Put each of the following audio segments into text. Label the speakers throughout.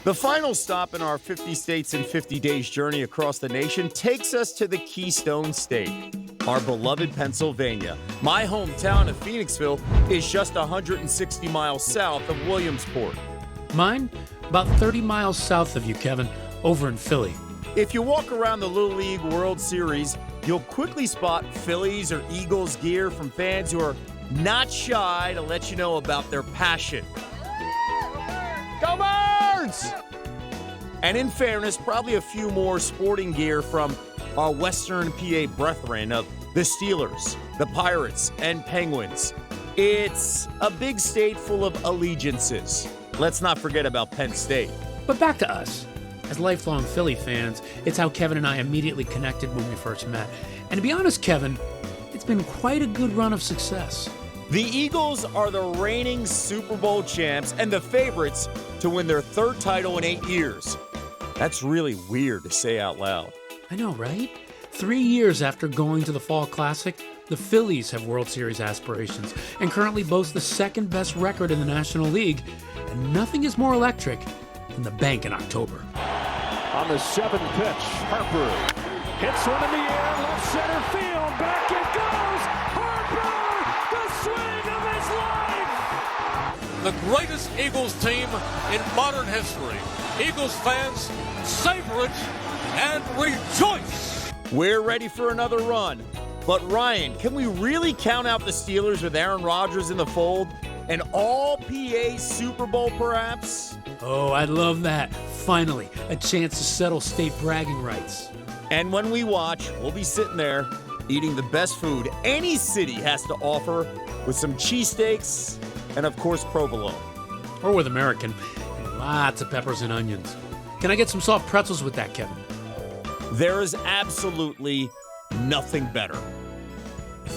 Speaker 1: The final stop in our 50 states in 50 days journey across the nation takes us to the Keystone State, our beloved Pennsylvania. My hometown of Phoenixville is just 160 miles south of Williamsport.
Speaker 2: Mine, about 30 miles south of you, Kevin, over in Philly.
Speaker 1: If you walk around the Little League World Series, you'll quickly spot Phillies or Eagles gear from fans who are not shy to let you know about their passion. Go Birds! And in fairness, probably a few more sporting gear from our Western PA brethren of the Steelers, the Pirates, and Penguins. It's a big state full of allegiances. Let's not forget about Penn State.
Speaker 2: But back to us. As lifelong Philly fans, it's how Kevin and I immediately connected when we first met. And to be honest, Kevin, it's been quite a good run of success.
Speaker 1: The Eagles are the reigning Super Bowl champs and the favorites to win their third title in 8 years. That's really weird to say out loud.
Speaker 2: I know, right? 3 years after going to the Fall Classic, the Phillies have World Series aspirations and currently boast the second best record in the National League. And nothing is more electric than the bank in October.
Speaker 3: On the 7th pitch, Harper hits one in the air, left center field, back it goes! Harper, the swing of his life!
Speaker 4: The greatest Eagles team in modern history. Eagles fans, savor it and rejoice!
Speaker 1: We're ready for another run. But Ryan, can we really count out the Steelers with Aaron Rodgers in the fold? An all-PA Super Bowl, perhaps?
Speaker 2: Oh, I'd love that. Finally, a chance to settle state bragging rights.
Speaker 1: And when we watch, we'll be sitting there eating the best food any city has to offer with some cheesesteaks and, of course, provolone.
Speaker 2: Or with American and lots of peppers and onions. Can I get some soft pretzels with that, Kevin?
Speaker 1: There is absolutely nothing better.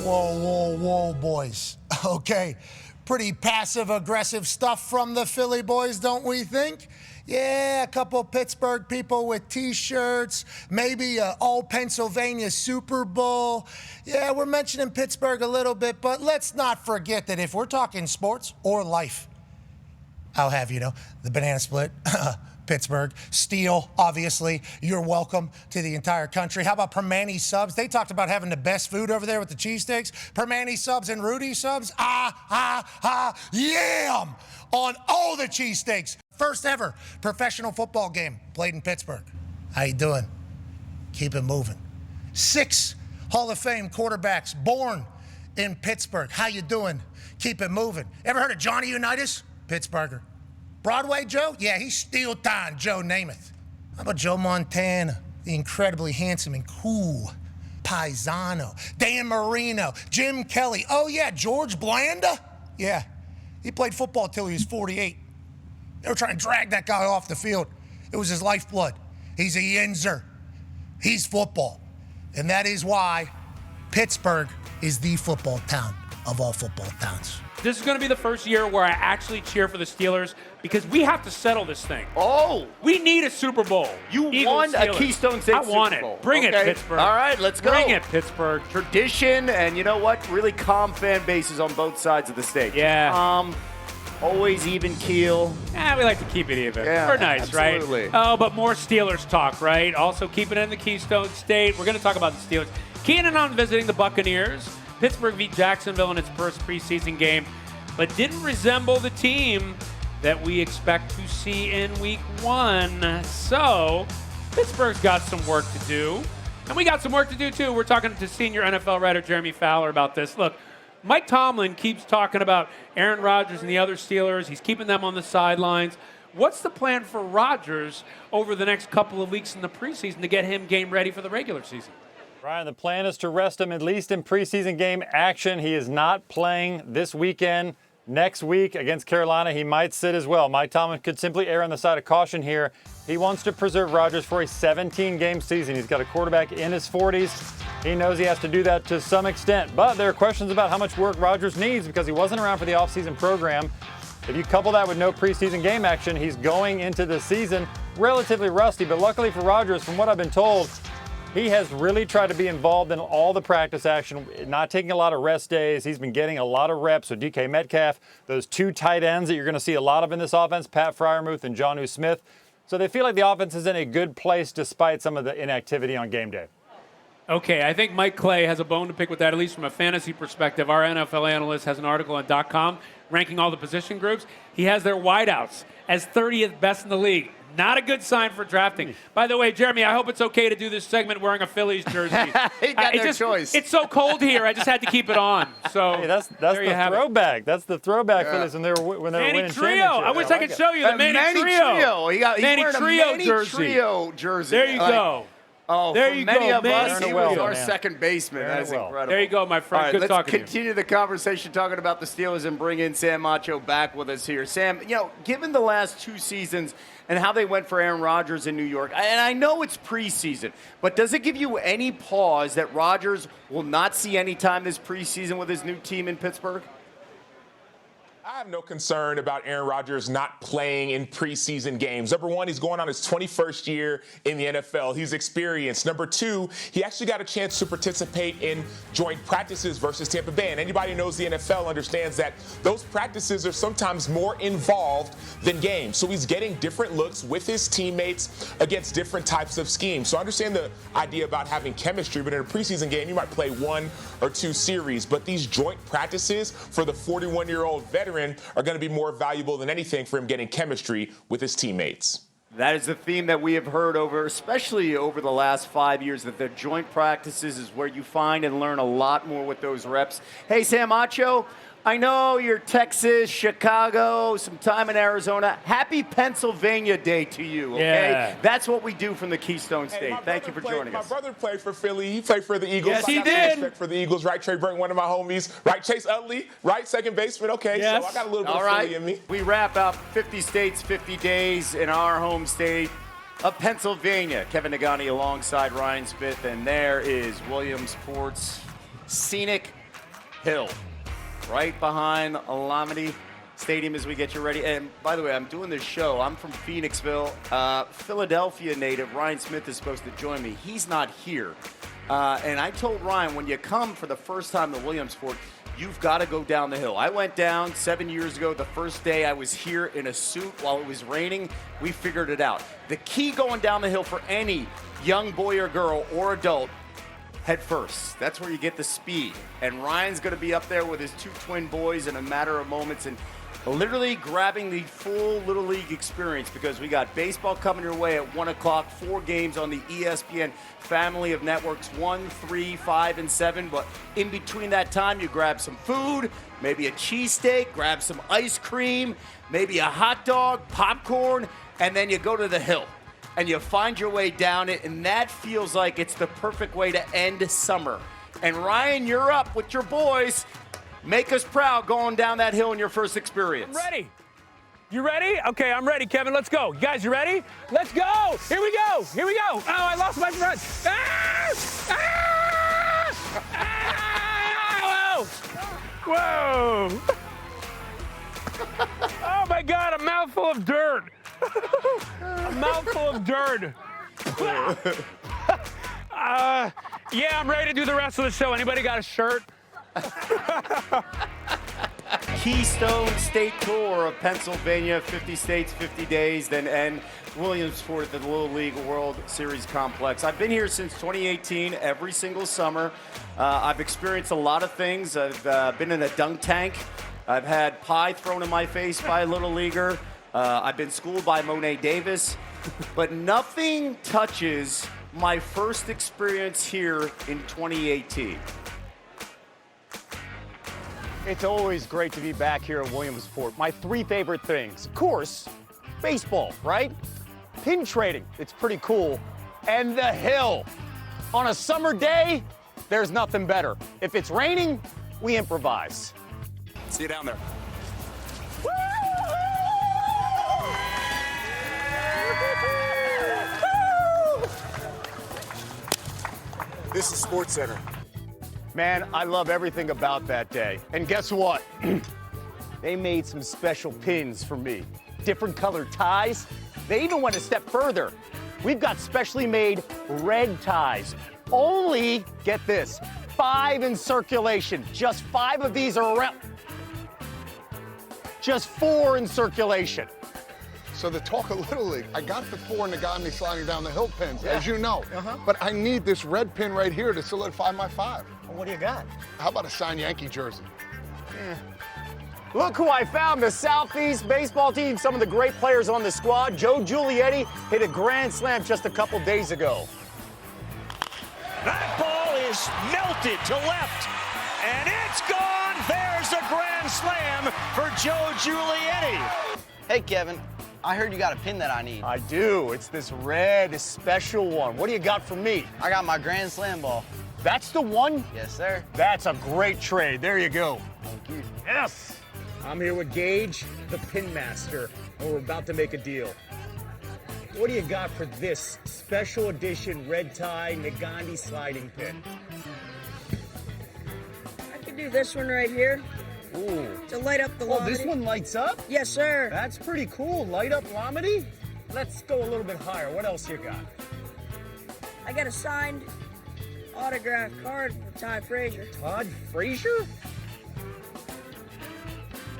Speaker 5: Whoa, boys. Okay. Pretty passive-aggressive stuff from the Philly boys, don't we think? Yeah, a couple Pittsburgh people with T-shirts, maybe an all-Pennsylvania Super Bowl. Yeah, we're mentioning Pittsburgh a little bit, but let's not forget that if we're talking sports or life, I'll have you know, the banana split, Pittsburgh, Steel, obviously, you're welcome to the entire country. How about Permane subs? They talked about having the best food over there with the cheesesteaks. Permane subs and Rudy subs, yam on all the cheesesteaks. First ever professional football game played in Pittsburgh. How you doing? Keep it moving. 6 Hall of Fame quarterbacks born in Pittsburgh. How you doing? Keep it moving. Ever heard of Johnny Unitas? Pittsburgher. Broadway Joe? Yeah, he's Steel Time Joe Namath. How about Joe Montana, the incredibly handsome and cool Paisano? Dan Marino, Jim Kelly. Oh, yeah, George Blanda? Yeah, he played football till he was 48. They were trying to drag that guy off the field. It was his lifeblood. He's a Yinzer. He's football. And that is why Pittsburgh is the football town of all football towns.
Speaker 6: This is going to be the first year where I actually cheer for the Steelers because we have to settle this thing.
Speaker 1: Oh!
Speaker 6: We need a Super Bowl.
Speaker 1: You
Speaker 6: Eagles,
Speaker 1: won a
Speaker 6: Steelers.
Speaker 1: Keystone State
Speaker 6: I want
Speaker 1: Super Bowl.
Speaker 6: it. Bring it, Pittsburgh.
Speaker 1: All right, let's go.
Speaker 6: Bring it, Pittsburgh.
Speaker 7: Tradition, and you know what? Really calm fan bases on both sides of the state.
Speaker 6: Yeah.
Speaker 7: Always even keel.
Speaker 6: We like to keep it even.
Speaker 7: Yeah,
Speaker 6: We're nice,
Speaker 7: absolutely.
Speaker 6: right? Oh, but more Steelers talk, right? Also keeping it in the Keystone State. We're going to talk about the Steelers. Keenan on visiting the Buccaneers. Pittsburgh beat Jacksonville in its first preseason game, but didn't resemble the team that we expect to see in week 1. So Pittsburgh's got some work to do. And we got some work to do, too. We're talking to senior NFL writer Jeremy Fowler about this. Look, Mike Tomlin keeps talking about Aaron Rodgers and the other Steelers. He's keeping them on the sidelines. What's the plan for Rodgers over the next couple of weeks in the preseason to get him game ready for the regular season?
Speaker 8: Ryan, the plan is to rest him at least in preseason game action. He is not playing this weekend. Next week against Carolina, he might sit as well. Mike Tomlin could simply err on the side of caution here. He wants to preserve Rodgers for a 17-game season. He's got a quarterback in his 40s. He knows he has to do that to some extent. But there are questions about how much work Rodgers needs because he wasn't around for the offseason program. If you couple that with no preseason game action, he's going into the season relatively rusty. But luckily for Rodgers, from what I've been told, he has really tried to be involved in all the practice action, not taking a lot of rest days. He's been getting a lot of reps with DK Metcalf, those 2 tight ends that you're going to see a lot of in this offense, Pat Freiermuth and Jonnu Smith. So they feel like the offense is in a good place despite some of the inactivity on game day.
Speaker 6: Okay, I think Mike Clay has a bone to pick with that, at least from a fantasy perspective. Our NFL analyst has an article on .com ranking all the position groups. He has their wideouts as 30th best in the league. Not a good sign for drafting. By the way, Jeremy, I hope it's okay to do this segment wearing a Phillies jersey.
Speaker 7: He got no choice.
Speaker 6: It's so cold here, I just had to keep it on. So
Speaker 8: Hey, that's the throwback. That's the throwback for this when they were
Speaker 6: Manny
Speaker 8: winning
Speaker 6: Trio.
Speaker 8: championships.
Speaker 6: I wish I could show you the Manny Trio.
Speaker 7: He's
Speaker 6: Manny
Speaker 7: wearing
Speaker 6: Trio
Speaker 7: a Manny
Speaker 6: jersey.
Speaker 7: Trio jersey.
Speaker 6: There you go.
Speaker 7: Oh,
Speaker 6: there
Speaker 7: for
Speaker 6: you
Speaker 7: many
Speaker 6: go,
Speaker 7: of
Speaker 6: Manny
Speaker 7: us, he
Speaker 8: Trio.
Speaker 7: was our
Speaker 8: Man.
Speaker 7: second baseman. That is incredible.
Speaker 6: There you go, my friend.
Speaker 7: All right,
Speaker 6: Good
Speaker 7: let's
Speaker 6: talking to you.
Speaker 7: continue the conversation talking about the Steelers and bring in Sam Macho back with us here. Sam, given the last 2 seasons and how they went for Aaron Rodgers in New York, and I know it's preseason, but does it give you any pause that Rodgers will not see any time this preseason with his new team in Pittsburgh?
Speaker 9: I have no concern about Aaron Rodgers not playing in preseason games. Number one, he's going on his 21st year in the NFL. He's experienced. Number two, he actually got a chance to participate in joint practices versus Tampa Bay. And anybody who knows the NFL understands that those practices are sometimes more involved than games. So he's getting different looks with his teammates against different types of schemes. So I understand the idea about having chemistry, but in a preseason game, you might play 1 or 2 series. But these joint practices for the 41-year-old veteran are going to be more valuable than anything for him getting chemistry with his teammates.
Speaker 7: That is the theme that we have heard especially over the last 5 years, that the joint practices is where you find and learn a lot more with those reps. Hey, Sam Macho, I know you're Texas, Chicago, some time in Arizona. Happy Pennsylvania Day to you, okay?
Speaker 6: Yeah.
Speaker 7: That's what we do from the Keystone State. Thank you for joining us.
Speaker 9: My brother played for Philly. He played for the Eagles.
Speaker 6: Yes, he
Speaker 9: I got some
Speaker 6: did.
Speaker 9: respect for the Eagles, right? Trey Burton, one of my homies. Right, Chase Utley, right? Second baseman. Okay,
Speaker 6: Yes.
Speaker 9: so I got a little bit
Speaker 7: All
Speaker 9: of
Speaker 7: right,
Speaker 9: Philly in me.
Speaker 7: we wrap up 50 states, 50 days in our home state of Pennsylvania. Kevin Negandhi alongside Ryan Smith, and there is Williamsport's scenic hill, right behind Alameda Stadium as we get you ready. And by the way, I'm doing this show. I'm from Phoenixville. Philadelphia native Ryan Smith is supposed to join me. He's not here. And I told Ryan, when you come for the first time to Williamsport, you've got to go down the hill. I went down 7 years ago. The first day I was here in a suit while it was raining. We figured it out. The key going down the hill for any young boy or girl or adult, head first. That's where you get the speed. And Ryan's going to be up there with his 2 twin boys in a matter of moments and literally grabbing the full Little League experience, because we got baseball coming your way at 1 o'clock, 4 games on the ESPN family of networks, 1, 3, 5, and 7. But in between that time, you grab some food, maybe a cheesesteak, grab some ice cream, maybe a hot dog, popcorn, and then you go to the hill. And you find your way down it, and that feels like it's the perfect way to end summer. And Ryan, you're up with your boys. Make us proud going down that hill in your first experience.
Speaker 6: Ready? You ready? Okay, I'm ready, Kevin. Let's go. You guys, you ready? Let's go. Here we go. Here we go. Oh, I lost my front. Ah! Ah! Whoa. Whoa. Oh, my God, a mouthful of dirt. A mouthful of dirt. Yeah, I'm ready to do the rest of the show. Anybody got a shirt?
Speaker 7: Keystone State Tour of Pennsylvania, 50 states, 50 days, then end Williamsport at the Little League World Series Complex. I've been here since 2018, every single summer. I've experienced a lot of things. I've been in a dunk tank. I've had pie thrown in my face by a Little Leaguer. I've been schooled by Monet Davis. But nothing touches my first experience here in 2018.
Speaker 10: It's always great to be back here in Williamsport. My 3 favorite things. Of course, baseball, right? Pin trading, it's pretty cool. And the hill. On a summer day, there's nothing better. If it's raining, we improvise.
Speaker 7: See you down there.
Speaker 10: This is SportsCenter. Man, I love everything about that day. And guess what? They made some special pins for me. Different colored ties. They even went a step further. We've got specially made red ties. Only, get this, 5 in circulation. Just 5 of these are around. Just 4 in circulation.
Speaker 11: So the talk of Little League, I got the 4 Negandhi sliding down the hill pins, as you know. But I need this red pin right here to solidify my 5.
Speaker 10: Well, what do you got?
Speaker 11: How about a signed Yankee jersey?
Speaker 10: Look who I found, the Southeast baseball team. Some of the great players on the squad. Joe Giulietti hit a grand slam just a couple days ago.
Speaker 3: That ball is melted to left, and it's gone. There's a grand slam for Joe Giulietti.
Speaker 12: Hey, Kevin, I heard you got a pin that I need.
Speaker 10: I do. It's this red special one. What do you got for me?
Speaker 12: I got my grand slam ball.
Speaker 10: That's the one?
Speaker 12: Yes, sir.
Speaker 10: That's a great trade. There you go. Thank you. Yes. I'm here with Gage, the pin master, and we're about to make a deal. What do you got for this special edition red tie Negandhi sliding pin?
Speaker 13: I can do this one right here.
Speaker 10: Ooh.
Speaker 13: To light up the
Speaker 10: Oh,
Speaker 13: Lomity.
Speaker 10: this one lights up?
Speaker 13: Yes, sir.
Speaker 10: That's pretty cool. Light up Lomity? Let's go a little bit higher. What else you got?
Speaker 13: I got a signed autograph card for Todd Frazier.
Speaker 10: Todd Frazier?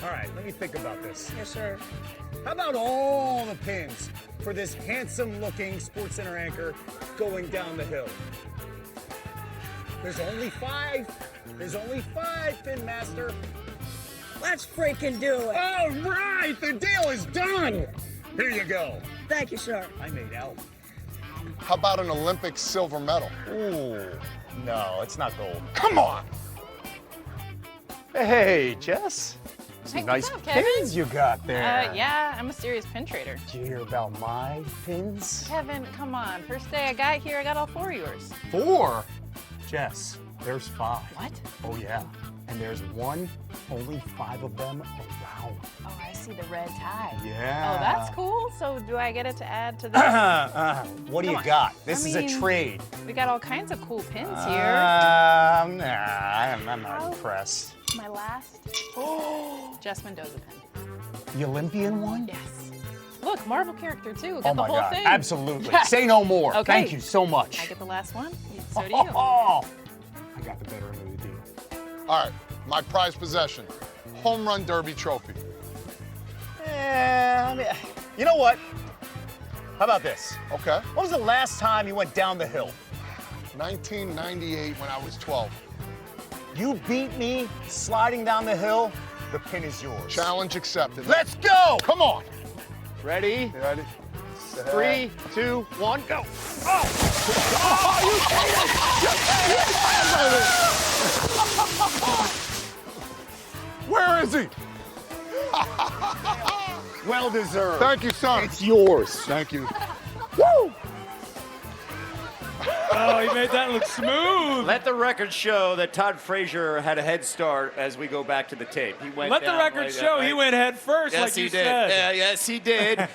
Speaker 10: All right, let me think about this.
Speaker 13: Yes, sir.
Speaker 10: How about all the pins for this handsome-looking SportsCenter anchor going down the hill? There's only 5. There's only 5, Pin Master.
Speaker 13: Let's freaking do it.
Speaker 10: All right, the deal is done. Here you go.
Speaker 13: Thank you, sir.
Speaker 10: I made out.
Speaker 11: How about an Olympic silver medal?
Speaker 10: Ooh, no, it's not gold.
Speaker 11: Come on!
Speaker 10: Hey, Jess. Some
Speaker 14: Hey,
Speaker 10: nice
Speaker 14: what's up, Kevin?
Speaker 10: pins you got there.
Speaker 14: Yeah, I'm a serious pin trader.
Speaker 10: Did you hear about my pins?
Speaker 14: Kevin, come on. First day I got here, I got all 4 of yours.
Speaker 10: 4? Jess, there's 5.
Speaker 14: What?
Speaker 10: Oh, yeah. And there's only 5 of them around.
Speaker 14: Oh, I see the red tie.
Speaker 10: Yeah.
Speaker 14: Oh, that's cool. So do I get it to add to this?
Speaker 10: What do you
Speaker 14: Come on.
Speaker 10: got? This
Speaker 14: I
Speaker 10: is
Speaker 14: mean,
Speaker 10: a trade.
Speaker 14: We got all kinds of cool pins here.
Speaker 10: Nah, I'm not impressed.
Speaker 14: My last Jess Mendoza pin.
Speaker 10: The Olympian one?
Speaker 14: Yes. Look, Marvel character too. Got
Speaker 10: Oh
Speaker 14: the
Speaker 10: my
Speaker 14: whole
Speaker 10: God,
Speaker 14: thing.
Speaker 10: absolutely. Say no more.
Speaker 14: Okay.
Speaker 10: Thank you so much.
Speaker 14: I get the last one. So do you.
Speaker 10: I got the better end of the deal.
Speaker 11: All right, my prized possession, home run derby trophy.
Speaker 10: You know what? How about this?
Speaker 11: Okay.
Speaker 10: When was the last time you went down the hill?
Speaker 11: 1998 when I was 12.
Speaker 10: You beat me sliding down the hill. The pin is yours.
Speaker 11: Challenge accepted.
Speaker 10: Let's go!
Speaker 11: Come on.
Speaker 10: Ready?
Speaker 11: You ready?
Speaker 10: 3, 2, 1, go!
Speaker 11: Where is he?
Speaker 10: Well deserved.
Speaker 11: Thank you, son.
Speaker 10: It's yours.
Speaker 11: Thank you.
Speaker 10: Woo!
Speaker 6: Oh, he made that look smooth.
Speaker 7: Let the record show that Todd Frazier had a head start as we go back to the tape. He went
Speaker 6: Let the
Speaker 7: down
Speaker 6: record
Speaker 7: like
Speaker 6: show
Speaker 7: that,
Speaker 6: he went head first,
Speaker 7: yes,
Speaker 6: like
Speaker 7: he
Speaker 6: you
Speaker 7: did.
Speaker 6: said.
Speaker 7: Yes, he did.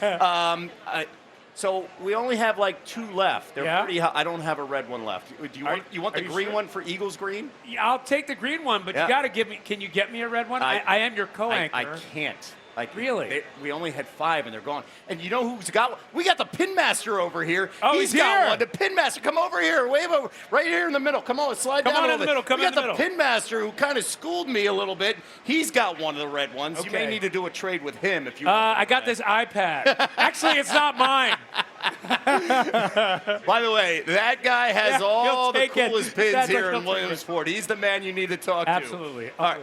Speaker 7: So we only have like 2 left. They're pretty hot. I don't have a red one left. Do you want the green one for Eagles green?
Speaker 6: Yeah, I'll take the green one, but you got to give me. Can you get me a red one? I am your co-anchor.
Speaker 7: I can't. Like
Speaker 6: really?
Speaker 7: We only had 5 and they're gone. And you know who's got one? We got the pin master over here.
Speaker 6: Oh,
Speaker 7: he's
Speaker 6: he's
Speaker 7: got
Speaker 6: here.
Speaker 7: one. The pin master, come over here. Wave over. Right here in the middle. Come on, slide
Speaker 6: Come
Speaker 7: down
Speaker 6: on
Speaker 7: a
Speaker 6: in the
Speaker 7: little
Speaker 6: middle.
Speaker 7: bit.
Speaker 6: Come
Speaker 7: we
Speaker 6: in
Speaker 7: got
Speaker 6: the
Speaker 7: the
Speaker 6: middle.
Speaker 7: pin master who kind of schooled me a little bit. He's got one of the red ones. You may
Speaker 6: Okay.
Speaker 7: need to do a trade with him if you.
Speaker 6: I got this iPad. Actually, it's not mine.
Speaker 7: By the way, that guy has
Speaker 6: Yeah,
Speaker 7: all
Speaker 6: he'll
Speaker 7: the
Speaker 6: take it.
Speaker 7: coolest pins
Speaker 6: That's
Speaker 7: here
Speaker 6: what
Speaker 7: in
Speaker 6: he'll take it.
Speaker 7: Williamsport. He's the man you need to talk to.
Speaker 6: Absolutely.
Speaker 7: All right.